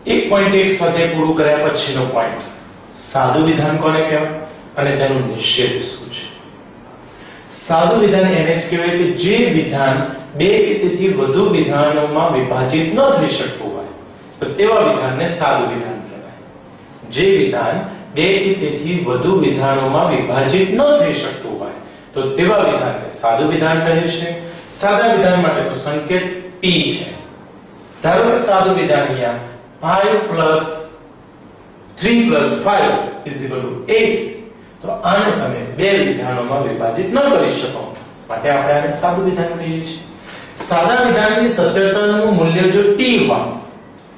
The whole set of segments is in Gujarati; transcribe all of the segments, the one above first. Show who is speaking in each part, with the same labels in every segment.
Speaker 1: 1.1 સ્વાધ્યાય પૂરું કર્યા પછીનો પોઈન્ટ, સાદું વિધાન કોને કહેવાય અને તેનું નિષેધ શું છે? સાદું વિધાન એને જ કહેવાય કે જે વિધાન બે કે તેથી વધુ વિધાનોમાં વિભાજિત ન થઈ શકતું હોય તો તેવા વિધાનને સાદું વિધાન કહેવાય. જે વિધાન બે કે તેથી વધુ વિધાનોમાં વિભાજિત ન થઈ શકતું હોય તો તેવા વિધાનને સાદું વિધાન કહે છે. સાદા વિધાન માટેનો સંકેત p છે. ધારો કે સાદું વિધાન અહીંયા 5 + 3 + 5 = 8, તો આને તમે બે વિધાનોમાં વિભાજિત ન કરી શકો માટે આપણે આને સાદું વિધાન કહીએ છીએ. સાદા વિધાનની સત્યતાનું મૂલ્ય જો t હોય,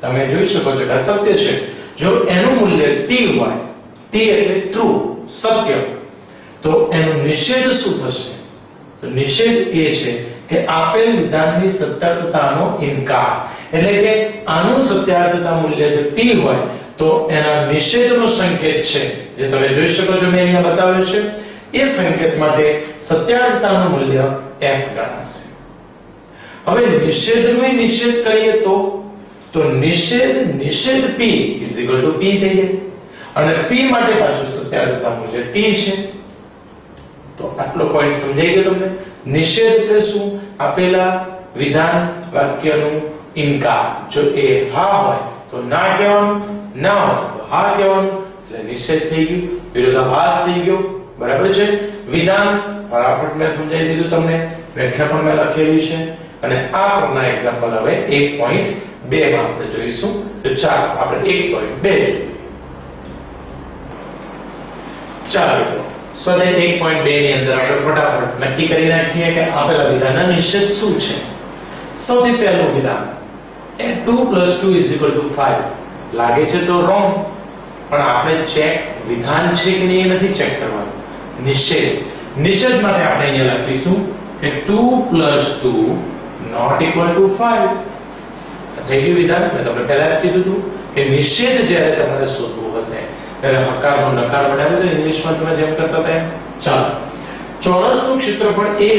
Speaker 1: તમે જોઈ શકો છો કે સત્ય છે, જો એનું મૂલ્ય t હોય, t એટલે ટ્રુ, સત્ય, તો એનો નિષેધ શું થશે? તો નિષેધ એ છે કે આપેલ વિધાનની સત્યતાનો ઇનકાર. એટલે કે આનું સત્યાર્થતા મૂલ્ય જો t હોય તો એના નિષેધનો સંકેત છે, જે તમે જોઈ શકો છો મેં અહીંયા બતાવ્યો છે, એ સંકેત માટે સત્યાર્થતાનું મૂલ્ય f ગણાશે. હવે નિષેધનો નિષેધ કરીએ તો નિષેધ p p થઈ જાય અને p માટે પાછું સત્યાર્થતા મૂલ્ય t છે. તો આટલો પોઈન્ટ સમજાઈ ગયો તમને? નિષેધ એટલે શું? આપેલા વિધાન વાક્યનું ઇનકાર. જો એ હા હોય તો ના કહેવાનું, ના હોય તો હા કહેવાનું, એટલે નિષેધ થઈ ગયું, વિરોધાભાસ થઈ ગયો. બરાબર છે? વિધાન ફટાફટ મેં સમજાવી દીધું તમને, વ્યાખ્યા પણ મેં લખેલી છે અને આ પરના એક્ઝામ્પલ હવે 1.2 માં આપણે જોઈશું. તો ચાલો આપણે 1.2 જોઈએ. ચાલો સ્વાધ્યાય 1.2 ની અંદર આપણે ફટાફટ નક્કી કરી નાખીએ કે આપેલા વિધાનના નિષેધ શું છે. સૌથી પહેલું વિધાન 2 + 2 = 5 લાગે છે તો રોંગ, પણ આપણે ચેક વિધાન છે કે નહીં એ નથી ચેક કરવાનું. નિષેધ માટે આપણે અહીંયા લખીશું કે 2 + 2 ≠ 5. થઈ ગયું વિધાન. મેં તમને પહેલા જ કીધું હતું કે નિષેધ જ્યારે તમારે શોધવું હશે ત્યારે હકારનો નકાર બનાવી દો, ઇંગ્લિશમાં તમે જેમ કરતા હતા એમ. ચાલો, ચોરસનું ક્ષેત્રફળ a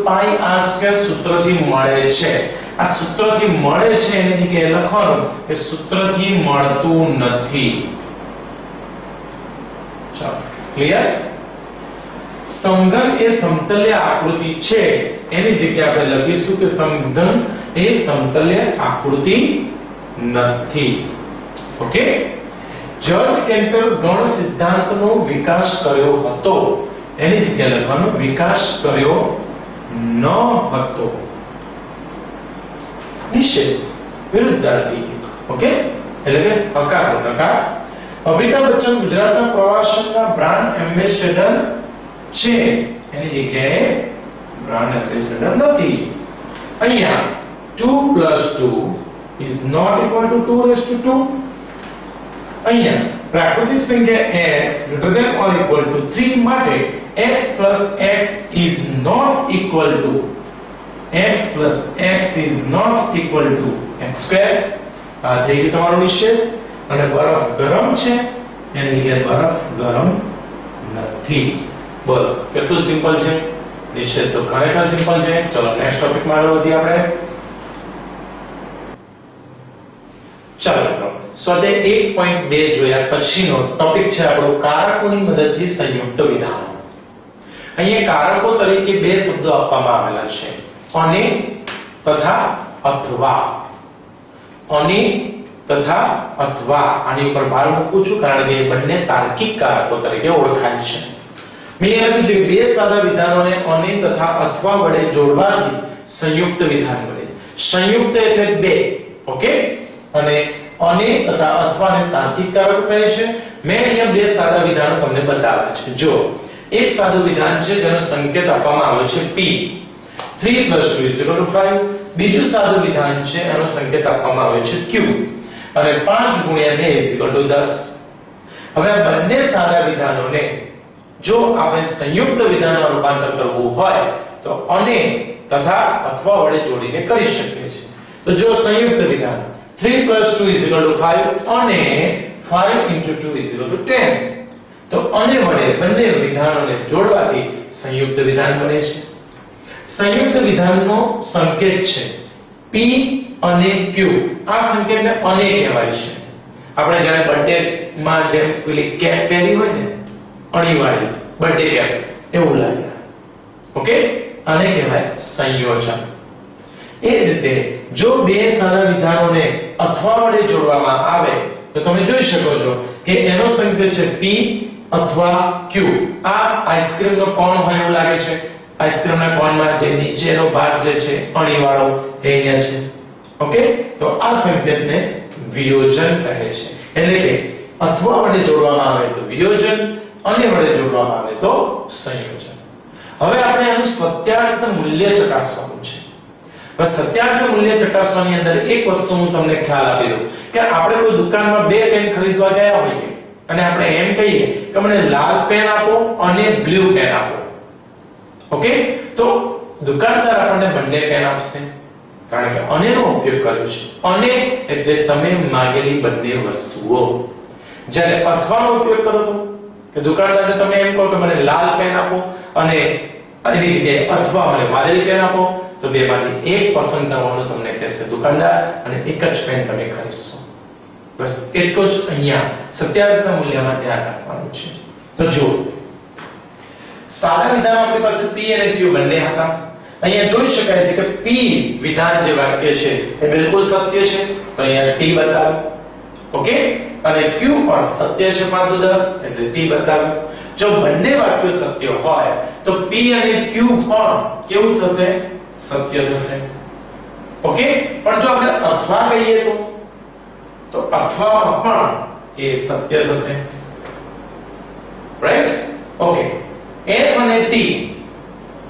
Speaker 1: πr² સૂત્રથી મળે છે. આ સૂત્રથી મળે છે એની જગ્યાએ લખવાનું કે સૂત્રથી મળતું નથી. ચાલો, ક્લિયર? સમઘન એ સમતલ્ય આકૃતિ છે એની જગ્યાએ આપણે લખીશું કે સમઘન એ સમતલ્ય આકૃતિ નથી. ઓકે? જર્જ કેન્ટર ગણ સિદ્ધાંતનો વિકાસ કર્યો હતો એની જગ્યાએ લખવાનું વિકાસ કર્યો ન હતો. નિષેધ વિરુદ્ધાર્થી. ઓકે? એટલે કે હકાર નકાર. અમિતાભ બચ્ચન ગુજરાતના પ્રવાસનના બ્રાન્ડ એમ્બેસેડર છે એની જગ્યાએ બ્રાન્ડ એમ્બેસેડર નથી. અહીંયા 2 + 2 = 2/2. અહીંયા પ્રાકૃતિક સંખ્યા x ≥ 3 માટે x + x is not equal to x². આ થઈ ગયું તમારું નિષેધ. અને બરફ ગરમ છે એની જગ્યાએ બરફ ગરમ નથી. બોલો કેટલું સિમ્પલ છે? નિષેધ તો ખરેખર સિમ્પલ છે. ચલો નેક્સ્ટ ટોપિકમાં આગળ વધીએ આપણે. ચાલો સ્વાધ્યાય 1.2 જોયા પછીનો ટોપિક છે આપણો કારકોની મદદથી સંયુક્ત વિધાનો. અહીંયા કારકો તરીકે બે શબ્દો આપવામાં આવેલા છે, અને તથા અથવા. અને તથા અથવા આની ઉપર ભાર મૂકું છું કારણ કે બંને તાર્કિક કારકો તરીકે ઓળખાય છે. મેં લખ્યું છે બે સાદા વિધાનોને અને તથા અથવા વડે જોડવાથી સંયુક્ત વિધાન બને. સંયુક્ત એટલે બે. ઓકે? અને તથા અથવાને તાર્કિક કારકો કહે છે. મેં અહીંયા બે સાદા વિધાનો તમને બતાવ્યા છે. જો એક સાદું વિધાન છે જેનો સંકેત આપવામાં આવ્યો છે p, 3 + 2 = 5. બીજું સાદું વિધાન છે એનો સંકેત આપવામાં આવ્યો છે q, અને 5 × 2 = 10. હવે આ બંને સાદા વિધાનોને જો આપણે સંયુક્ત વિધાનમાં રૂપાંતર કરવું હોય તો અને તથા અથવા વડે જોડીને કરી શકીએ છીએ. તો જો સંયુક્ત વિધાન 3 + 2 = 5 અને 5 × 2 = 10, તો અને વડે બંને વિધાનોને જોડવાથી સંયુક્ત વિધાન બને છે. સંયુક્ત વિધાનનો સંકેત છે p અને q. આ સંકેતને અને કહેવાય છે. આપણે જ્યારે બર્થડે માં જેમ પેલી કેપ પહેરી હોય ને અણીવાળી બર્થડે કેપ એવું લાગે. ઓકે, આને કહેવાય સંયોજન. એ જ રીતે જો બે સારા વિધાનોને અથવા વડે જોડવામાં આવે તો તમે જોઈ શકો છો કે એનો સંકેત છે P અથવા Q. આ આઈસ્ક્રીમનો કોણ હોય એવું લાગે છે. આઈસ્ક્રીમના કોનમાં જે નીચેનો ભાગ જે છે અણીવાળો એ અહીંયા છે. ઓકે, તો આ સંકેતને વિયોજન કહે છે. એટલે કે અથવા વડે જોડવામાં આવે તો વિયોજન, અને વડે જોડવામાં આવે તો સંયોજન. હવે આપણે એનું સત્યાર્થ મૂલ્ય ચકાસવાનું છે. બસ સત્યાર્થ મૂલ્ય ચકાસવાની અંદર એક વસ્તુ હું તમને ખ્યાલ આપી દઉં કે આપણે કોઈ દુકાનમાં બે પેન ખરીદવા ગયા હોઈએ અને આપણે એમ કહીએ કે મને લાલ પેન આપો અને બ્લુ પેન આપો. ઓકે, તો દુકાનદાર આપણને બંને પેન આપશે કારણ કે અનેનો ઉપયોગ કર્યો છે. અને એટલે તમે માંગેલી બંને વસ્તુઓ. જ્યારે અથવાનો ઉપયોગ કરો તો કે દુકાનદારને તમે એમ કહો કે મને લાલ પેન આપો અને એની જગ્યાએ અથવા મને વાદળી પેન આપો, તો બેમાંથી એક પસંદ કરવાનું તમને કહેશે દુકાનદાર અને એક જ પેન તમે ખરીદશો. બસ એટલું જ અહીંયા સત્યાર્થના મૂલ્યમાં ધ્યાન રાખવાનું છે. તો જો સાદા વિધાન આપણી પાસે P અને Q બંને હતા. અહીંયા જોઈ શકાય છે કે P વિધાન જે વાક્ય છે એ બિલકુલ સત્ય છે, તો અહીંયા T બતાવ્યું. ઓકે, અને Q પણ સત્ય છે 5 એટલે T બતાવ્યું. જો બંને વાક્યો સત્ય હોય તો P અને Q પણ કેવું થશે? સત્ય થશે. ઓકે, પણ જો આપણે અથવા કહીએ તો અથવા પણ એ સત્ય થશે. રાઈટ? ઓકે, F અને T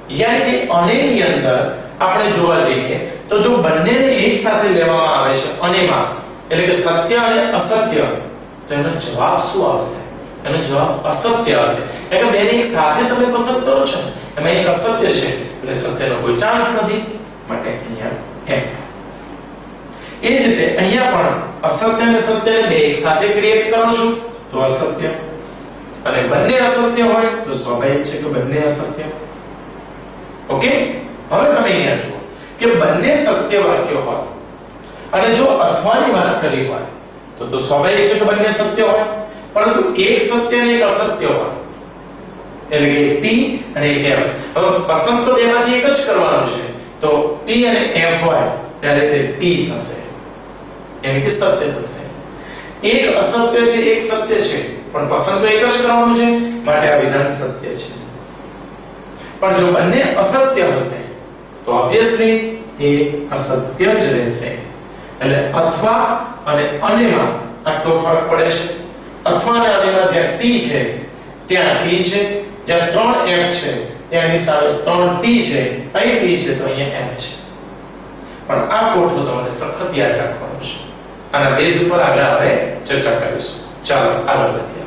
Speaker 1: યાની કે અનેની અંદર આપણે જોવા જઈએ તો જો બંનેને એક સાથે લેવામાં આવે છે અનેમાં, એટલે કે સત્ય અને અસત્ય, તો એનો જવાબ શું આવશે? એનો જવાબ અસત્ય હશે. એટલે બેને એક સાથે તમે પસંદ કરો છો, એમાં એક અસત્ય છે એટલે સત્યનો કોઈ ચાન્સ નથી, માટે અહીંયા F. એ જ રીતે અહીંયા પણ અસત્ય અને સત્યને બે એક સાથે ક્રિએટ કરો છો તો અસત્ય, અને બંને અસત્ય હોય તો સ્વાભાવિક છે કે બંને અસત્ય. ઓકે, હવે તમે અહીંયા જુઓ કે બંને સત્ય વાક્યો હોય અને જો અથવાની વાત કરી હોય તો સ્વાભાવિક છે કે બંને સત્ય હોય, પરંતુ એક સત્ય અને એક અસત્ય હોય એટલે કે T અને F. હવે પસંદ તો બેમાંથી એક જ કરવાનું છે, તો T અને F હોય ત્યારે તે T થશે, એમ કે સત્ય થશે. એક અસત્ય છે એક સત્ય છે, પણ પસંદ તો એક જ કરવાનું છે, માટે આ વિધાન સત્ય છે. પણ જો બંને અસત્ય હશે તો ઓબ્વિયસલી એ અસત્ય જ રહેશે. એટલે અથવા અને અનેમાં આટલો ફરક પડે છે. અથવા અને અનેમાં જ્યાં T છે ત્યાં T છે, જ્યાં 3 F છે ત્યાંની સામે 3 T છે, અહીં T છે તો અહીંયા F છે. પણ આ કોઠો તમારે સખત યાદ રાખવાનું છે. આના બેઝ ઉપર આગળ આપણે ચર્ચા કરીશું. ચાલો આગળ વધીએ.